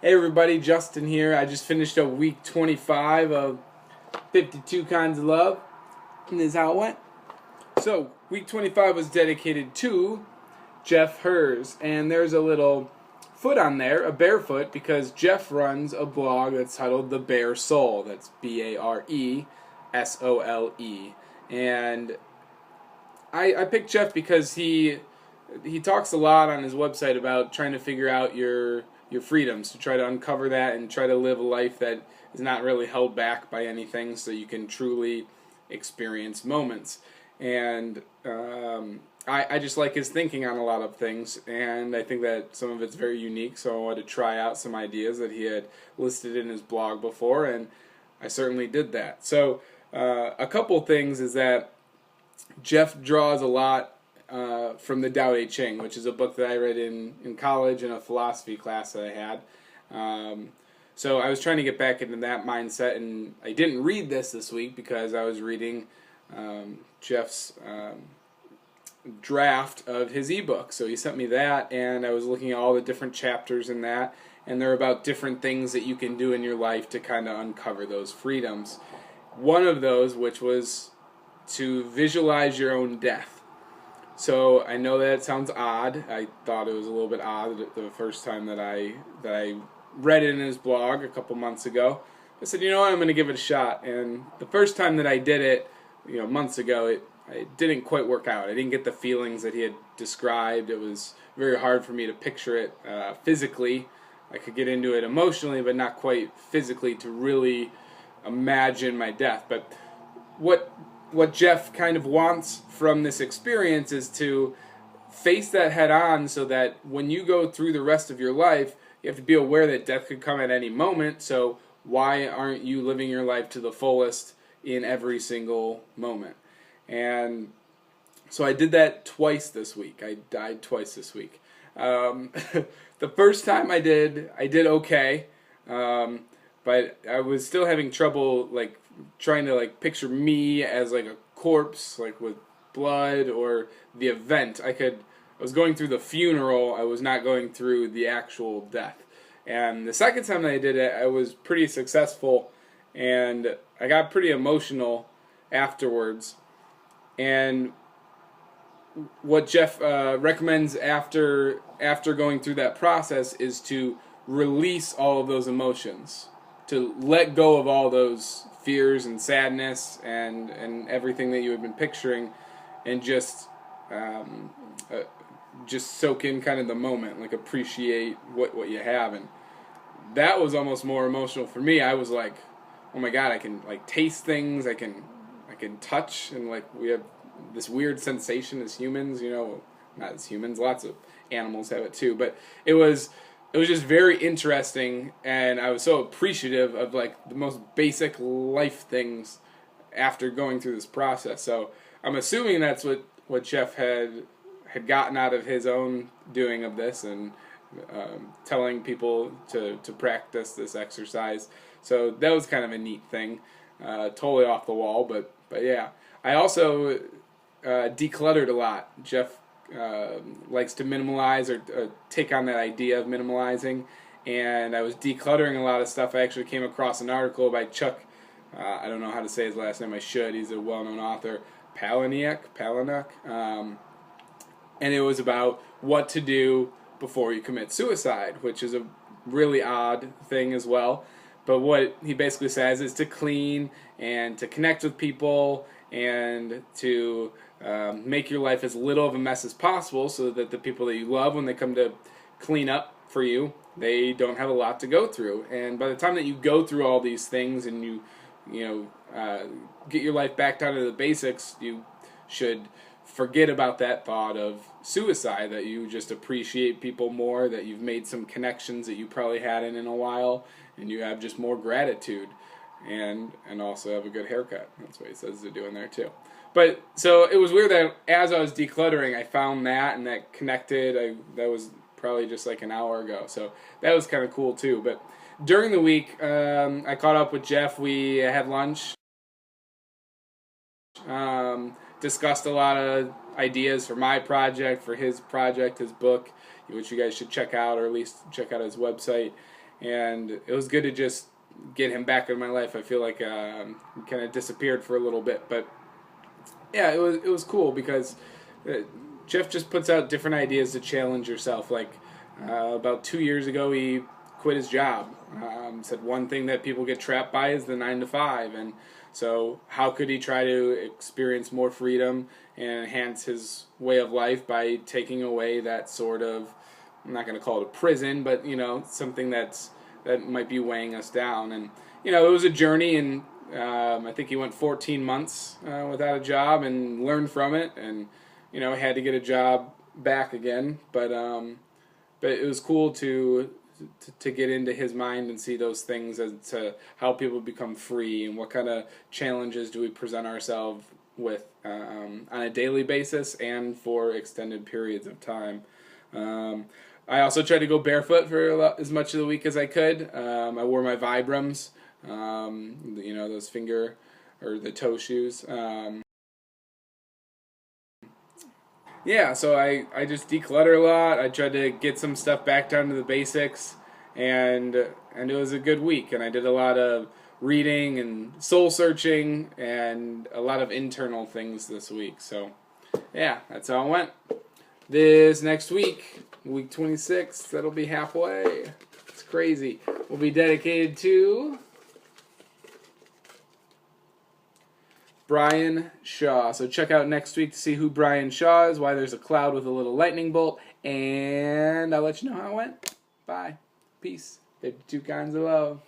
Hey everybody, Justin here. I just finished up week 25 of 52 Kinds of Love, and this is how it went. So, week 25 was dedicated to Jeff Herz, and there's a little foot on there, a barefoot, because Jeff runs a blog that's titled The Bare Soul. That's Baresole. And I picked Jeff because he talks a lot on his website about trying to figure out your freedoms, to try to uncover that and try to live a life that is not really held back by anything, so you can truly experience moments. And I just like his thinking on a lot of things, and I think that some of it's very unique, so I wanted to try out some ideas that he had listed in his blog before, and I certainly did that. So a couple things is that Jeff draws a lot from the Tao Te Ching, which is a book that I read in college in a philosophy class that I had. So I was trying to get back into that mindset, and I didn't read this week because I was reading Jeff's draft of his ebook. So he sent me that, and I was looking at all the different chapters in that, and they're about different things that you can do in your life to kind of uncover those freedoms. One of those, which was to visualize your own death. So I know that sounds odd. I thought it was a little bit odd the first time that I read it in his blog a couple months ago. I said, you know what, I'm going to give it a shot. And the first time that I did it, months ago, it didn't quite work out. I didn't get the feelings that he had described. It was very hard for me to picture it physically. I could get into it emotionally, but not quite physically to really imagine my death. But what Jeff kind of wants from this experience is to face that head on, so that when you go through the rest of your life, you have to be aware that death could come at any moment. So why aren't you living your life to the fullest in every single moment? And so I did that twice this week. I died twice this week. The first time I did okay, but I was still having trouble trying to picture me as a corpse, with blood, or the event. I was going through the funeral. I was not going through the actual death. And the second time that I did it, I was pretty successful, and I got pretty emotional afterwards. And what Jeff recommends after going through that process is to release all of those emotions, to let go of all those fears and sadness and everything that you had been picturing, and just soak in kind of the moment, appreciate what you have. And that was almost more emotional for me. I was like, oh my God, I can taste things, I can touch, and we have this weird sensation as humans, not as humans, lots of animals have it too, but it was just very interesting, and I was so appreciative of the most basic life things after going through this process. So I'm assuming that's what Jeff had gotten out of his own doing of this, and telling people to practice this exercise. So that was kind of a neat thing, totally off the wall, but yeah. I also decluttered a lot. Jeff likes to minimalize, or take on that idea of minimalizing, and I was decluttering a lot of stuff. I actually came across an article by Chuck, I don't know how to say his last name, I should, he's a well-known author, Palahniuk, and it was about what to do before you commit suicide, which is a really odd thing as well. But what he basically says is to clean and to connect with people, and to make your life as little of a mess as possible, so that the people that you love, when they come to clean up for you, they don't have a lot to go through. And by the time that you go through all these things, and you get your life back down to the basics, you should forget about that thought of suicide, that you just appreciate people more, that you've made some connections that you probably hadn't in a while, and you have just more gratitude, and also have a good haircut. That's what he says to do in there too. But so it was weird that as I was decluttering, I found that, and that connected. That was probably just an hour ago, so that was kind of cool too. But during the week, I caught up with Jeff. We had lunch. Discussed a lot of ideas for my project, for his project, his book, which you guys should check out, or at least check out his website. and it was good to just get him back in my life. I feel like he kind of disappeared for a little bit, but yeah, it was cool because Jeff just puts out different ideas to challenge yourself. Like about 2 years ago, he quit his job. Said one thing that people get trapped by is the 9 to 5, and so how could he try to experience more freedom and enhance his way of life by taking away that sort of, I'm not going to call it a prison, but something that might be weighing us down. And it was a journey, and I think he went 14 months without a job and learned from it, and had to get a job back again. But it was cool to get into his mind and see those things as to how people become free and what kind of challenges do we present ourselves with on a daily basis and for extended periods of time. I also tried to go barefoot for as much of the week as I could. I wore my Vibrams, those finger or the toe shoes. Yeah, so I just declutter a lot. I tried to get some stuff back down to the basics, and it was a good week. And I did a lot of reading and soul searching and a lot of internal things this week. So yeah, that's how it went. This next week, week 26, that'll be halfway. It's crazy. Will be dedicated to Brian Shaw. So check out next week to see who Brian Shaw is, why there's a cloud with a little lightning bolt, and I'll let you know how it went. Bye. Peace. 52 kinds of love.